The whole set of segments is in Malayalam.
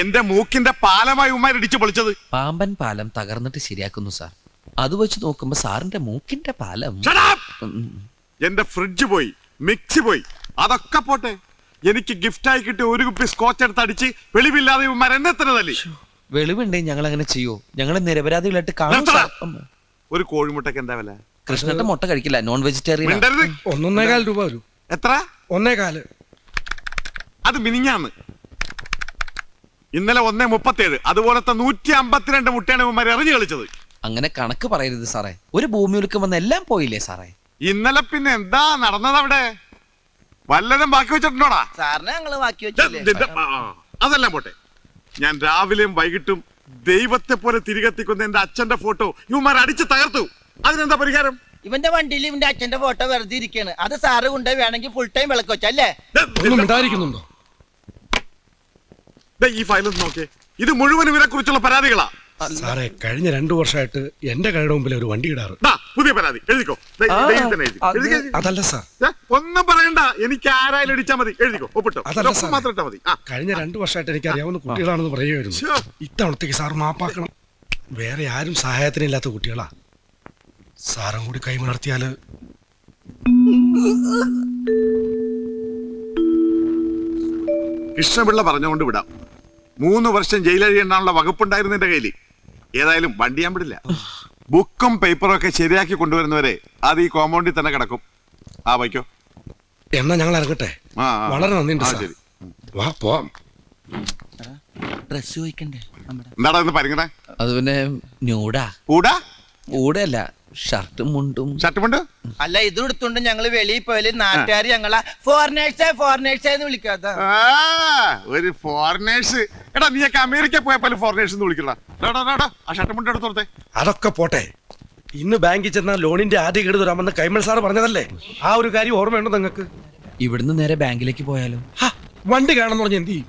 എന്റെ മൂക്കിന്റെ പാലമായി ഉമ്മാർ ഇടിച്ചു പൊളിച്ചത്. പാമ്പൻ പാലം തകർന്നിട്ട് ശരിയാക്കുന്നു സാർ. അത് വെച്ച് നോക്കുമ്പോ സാറിന്റെ മൂക്കിന്റെ പാലം. എന്റെ ഫ്രിഡ്ജ് പോയി, മിക്സി പോയി, അതൊക്കെ പോട്ടെ. എനിക്ക് ഗിഫ്റ്റായി കിട്ടിയ ഒരു കുപ്പി സ്കോച്ച് എടുത്ത് അടിച്ച് വെളിവില്ലാതെ ഉമ്മാർ എന്നെ തന്നെ തല്ലി. വെളിവുണ്ടെങ്കിൽ ഞങ്ങൾ അങ്ങനെ ചെയ്യോ? ഞങ്ങൾ നിരപരാധികളായിട്ട് കാണും. ഒരു കോഴിമുട്ടക്ക് എന്താ വില? കൃഷ്ണന്റെ മുട്ട കഴിക്കില്ല, നോൺ വെജിറ്റേറിയൻ. 1.25 രൂപ വരും. എത്ര? 1.25. അത് മിനിഞ്ഞാന്ന്. ഇന്നലെ 1.37. അതുപോലത്തെ 152 മുട്ടയാണ് ഉമ്മാർ എറിഞ്ഞു കളിച്ചത്. അങ്ങനെ കണക്ക് പറയരുത് സാറേ. ഒരു ഭൂമി ഒലുക്കം വന്ന് എല്ലാം പോയില്ലേ സാറേ? ഇന്നലെ പിന്നെ എന്താ നടന്നത് അവിടെ? വല്ലതും ബാക്കി വെച്ചിട്ടുണ്ടോടാ? സാറിനെ ഞങ്ങള് ബാക്കി വെച്ചില്ലേ? അതെല്ലാം പോട്ടെ. ഞാൻ രാവിലെയും വൈകിട്ടും ദൈവത്തെ പോലെ തിരികെത്തിക്കുന്ന എന്റെ അച്ഛന്റെ ഫോട്ടോ ഇവന്മാർ അടിച്ച് തകർത്തു. അതിനെന്താ പരിഹാരം? ഇവന്റെ വണ്ടിയിൽ ഇവന്റെ അച്ഛന്റെ ഫോട്ടോ വെറുതെ ഇരിക്കാണ്. അത് സാറ് കൊണ്ടുപോയി വേണമെങ്കിൽ ഫുൾ ടൈം വിളക്ക് വെച്ചല്ലേ? ഈ ഫയലൊന്ന് നോക്കേ. ഇത് മുഴുവൻ ഇവരെ കുറിച്ചുള്ള പരാതികളാ സാറേ. കഴിഞ്ഞ 2 വർഷമായിട്ട് എന്റെ കടയുടെ മുമ്പിൽ ഒരു വണ്ടി ഇടാറ്. പുതിയ പരാതി എഴുതിക്കോ. അതല്ല സാർ, ഒന്നും പറയണ്ട. എനിക്ക് ആരായാലും അടിച്ചാ മതി. എഴുതിക്കോ, ഒപ്പിട്ടോ. മാത്രം ഇട്ടാ മതി. കഴിഞ്ഞ 2 വർഷമായിട്ട് എനിക്ക് അറിയാവുന്ന കുട്ടികളാണെന്ന് പറയുമായിരുന്നു. ഇത്തവണത്തേക്ക് സാർ മാപ്പാക്കണം. വേറെ ആരും സഹായത്തിനില്ലാത്ത കുട്ടികളാ. സാറും കൂടി കൈമലർത്തിയാല്. കൃഷ്ണപിള്ള പറഞ്ഞുകൊണ്ട് വിടാം. 3 വർഷം ജയിലഴിയെണ്ണാനുള്ള വകുപ്പുണ്ടായിരുന്നു എന്റെ കയ്യിൽ. ഏതായാലും വണ്ടി ഞാൻ വിടില്ല. ബുക്കും പേപ്പറും ഒക്കെ ശരിയാക്കി കൊണ്ടുവരുന്നവരെ അത് ഈ കോമ്പൗണ്ടിൽ തന്നെ കിടക്കും. വയ്ക്കോ. എന്നാ ഞങ്ങൾ ഇറങ്ങട്ടെ. വളരെ നന്ദിയുണ്ട്. ശരി, വാ പോവാം. ഡ്രസ് ചോദിക്കണ്ടേ? എന്താടാ ഇന്ന് പരിങ്ങണേ? അത് പിന്നെ ന്യൂഡാ. ഊടാ? ഊടല്ല, ഷർട്ടും മുണ്ടും. ഷർട്ടുമുണ്ട് അല്ല, ഇത് എടുത്തോണ്ട് ഞങ്ങള് വെളിയിൽ പോയാല് നാട്ടുകാർ ഞങ്ങളെ ഫോറിനേഴ്സ് വിളിക്കാത്ത. ഒരു ഫോറിനേഴ്സ്. എടാ നീയൊക്കെ അമേരിക്ക പോയപ്പോൾ ഫോറിനേഴ്സ് എന്ന് വിളിക്കണ്ട. ആ ഷർട്ടുമുണ്ട് എടുത്തോർത്തെ. അതൊക്കെ പോട്ടെ. ഇന്ന് ബാങ്കിൽ ചെന്നാൽ ലോണിന്റെ ആദ്യ കേട് തരാമെന്ന് കൈമൾ സാറ് പറഞ്ഞതല്ലേ? ആ ഒരു കാര്യം ഓർമ്മയുണ്ടോ നിങ്ങൾക്ക്? ഇവിടുന്ന് നേരെ ബാങ്കിലേക്ക് പോയാലോ? വണ്ടി കാണുന്ന പറഞ്ഞ എന്ത് ചെയ്യും?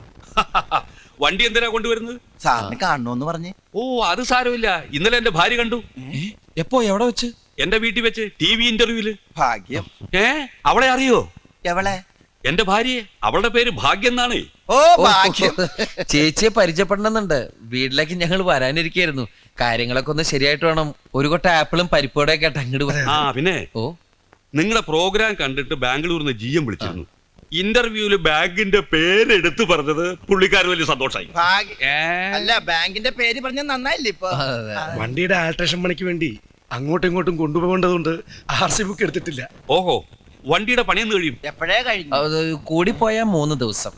വണ്ടി എന്തിനാ കൊണ്ടുവരുന്നത്? സാറിന് കാണണോന്ന് പറഞ്ഞ്. ഓ, അത് സാരമില്ല. ഇന്നലെ എന്റെ ഭാര്യ കണ്ടു. എപ്പോ? എവിടെ വെച്ച്? എന്റെ വീട്ടിൽ വെച്ച്, ടിവി ഇന്റർവ്യൂല്. ഭാഗ്യം. അവളെ അറിയോ? എവളെ? എന്റെ ഭാര്യയെ. അവളുടെ പേര് ഭാഗ്യം എന്നാണ്. ഓ, ഭാഗ്യം. ചേച്ചിയെ പരിചയപ്പെടണമെന്നുണ്ട്. വീട്ടിലേക്ക് ഞങ്ങൾ വരാനിരിക്കായിരുന്നു. കാര്യങ്ങളൊക്കെ ഒന്ന് ശരിയായിട്ട് വേണം. ഒരു കൊട്ട ആപ്പിളും പരിപ്പോടെ ഒക്കെ അങ്ങോട്ട്. പിന്നെ നിങ്ങളുടെ പ്രോഗ്രാം കണ്ടിട്ട് ബാംഗ്ലൂരിൽ നിന്ന് GM വിളിച്ചിരുന്നു. ഇന്റർവ്യൂല് ബാങ്കിന്റെ പേരെടുത്ത് പറഞ്ഞത് പുള്ളിക്കാരൻ വലിയ സന്തോഷായി. അല്ല, ബാങ്കിന്റെ പേര് പറഞ്ഞ നന്നായില്ലേ? ഇപ്പൊ വണ്ടിയുടെ ആൾട്രേഷൻ പണിക്ക് വേണ്ടി അങ്ങോട്ടും ഇങ്ങോട്ടും കൊണ്ടുപോകേണ്ടതുകൊണ്ട് RC ബുക്ക് എടുത്തിട്ടില്ല. ഓഹോ, വണ്ടിയുടെ പണിയെന്ന് കഴിയും? എപ്പോഴേ കഴിഞ്ഞു. കൂടിപ്പോയാ 3 ദിവസം.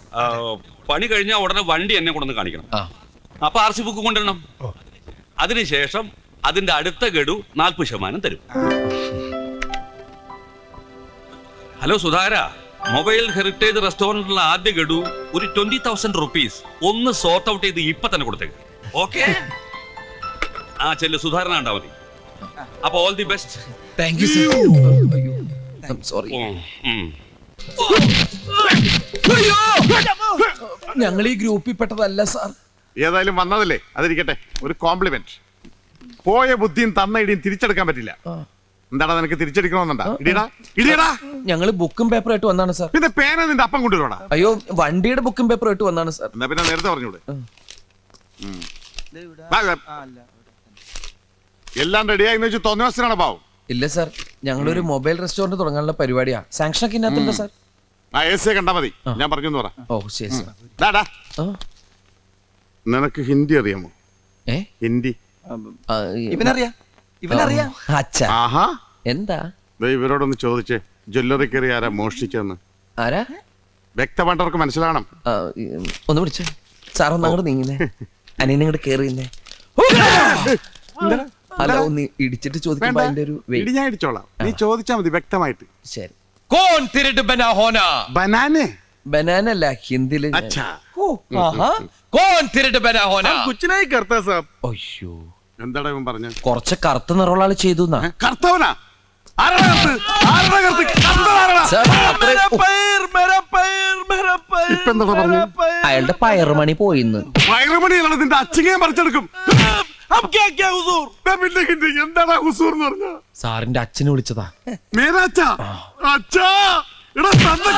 പണി കഴിഞ്ഞാൽ ഉടനെ വണ്ടി എന്നെ കൊണ്ടൊന്ന് കാണിക്കണം. അപ്പൊ RC ബുക്ക് കൊണ്ടുവരണം. അതിനുശേഷം അതിന്റെ അടുത്ത ഗഡു 40% തരും. ഹലോ സുധാര, മൊബൈൽ ഹെറിറ്റേജ് റെസ്റ്റോറന്റിലുള്ള ആദ്യ ഗഡു ഒരു 20,000 റുപ്പീസ് ഒന്ന് സോർട്ട് ഔട്ട് ചെയ്ത് ഇപ്പൊ തന്നെ കൊടുത്തേക്ക്. ഓക്കെ? ചെല്ലു, സുധാരണ കണ്ടാ മതി. അപ്പൊ all the best. Thank you sir. Sorry. ഞങ്ങൾ ഈ ഗ്രൂപ്പിൽ പെട്ടതല്ല സാർ. ഏതായാലും വന്നതല്ലേ, അതിരിക്കട്ടെ. ഒരു കോംപ്ലിമെന്റ്. പോയ ബുദ്ധിയും തന്ന ഇടിയും തിരിച്ചെടുക്കാൻ പറ്റില്ല. എന്താടാ നിനക്ക് തിരിച്ചടിക്കണമെന്നുണ്ടാ? ഇടിയടാ. ഞങ്ങള് ബുക്കും പേപ്പറുമായിട്ട് വന്നാണ് സാർ. പിന്നെ പേന നിന്റെ അപ്പം കൊണ്ടുവരോടാ? അയ്യോ, വണ്ടിയുടെ ബുക്കും പേപ്പറുമായിട്ട് വന്നാണ് സാർ. എന്നാ പിന്നെ നേരത്തെ പറഞ്ഞൂടെ? എല്ലാം റെഡിയായിന്ന് വെച്ച് തോന്നിയ പാവം. ഇല്ല സാർ, ഞങ്ങളൊരു മൊബൈൽ റെസ്റ്റോറന്റ് തുടങ്ങാനുള്ള പരിപാടിയാ. സാങ്ഷൻ ഒക്കെ ഇന്നത്തുണ്ട് സാർ. AC കണ്ടാ മതി. ഞാൻ പറഞ്ഞു പറ. ഓ ശരി സാർ. നിനക്ക് ഹിന്ദി അറിയാമോ? ഹിന്ദി ഇവനറിയാം. ആഹാ. എന്താ? ഇവരോടൊന്ന് ചോദിച്ചേ, ജ്വല്ലറി കയറി ആരാ മോഷ്ടിച്ചെന്ന്. ആരാ? വ്യക്തമായിട്ടവർക്ക് മനസ്സിലാവണം. ഒന്ന് വിളിച്ചേ സാർ. ഒന്ന് അങ്ങോട്ട് നീങ്ങുന്നേ. അനിയനെ ഇങ്ങോട്ട് കേറിയുന്നേ. അല്ല, ഒന്ന് ഇടിച്ചിട്ട് ചോദിക്കുമ്പോ അതിന്റെ ഒരു ഞാൻ ഇടിച്ചോളാം. നീ ചോദിച്ചാ മതി വ്യക്തമായിട്ട്. ശരി. ബനാന അല്ല, ഹിന്ദിയില്. എന്താടാ ഇവൻ പറഞ്ഞ? കുറച്ച് കറുത്ത നിറമുള്ള ആള് ചെയ്തു. കർത്തവനാ? അയാളുടെ പയറുമണി പോയിന്ന്. പയറുമണിയാണ് നിന്റെ അച്ഛനെയും പറിച്ചെടുക്കും. എന്താടാ ഹുസൂർ എന്ന് പറഞ്ഞ? സാറിന്റെ അച്ഛനെ വിളിച്ചതാ. മേരാച്ചാ? അച്ഛാ, എടാ തന്നെ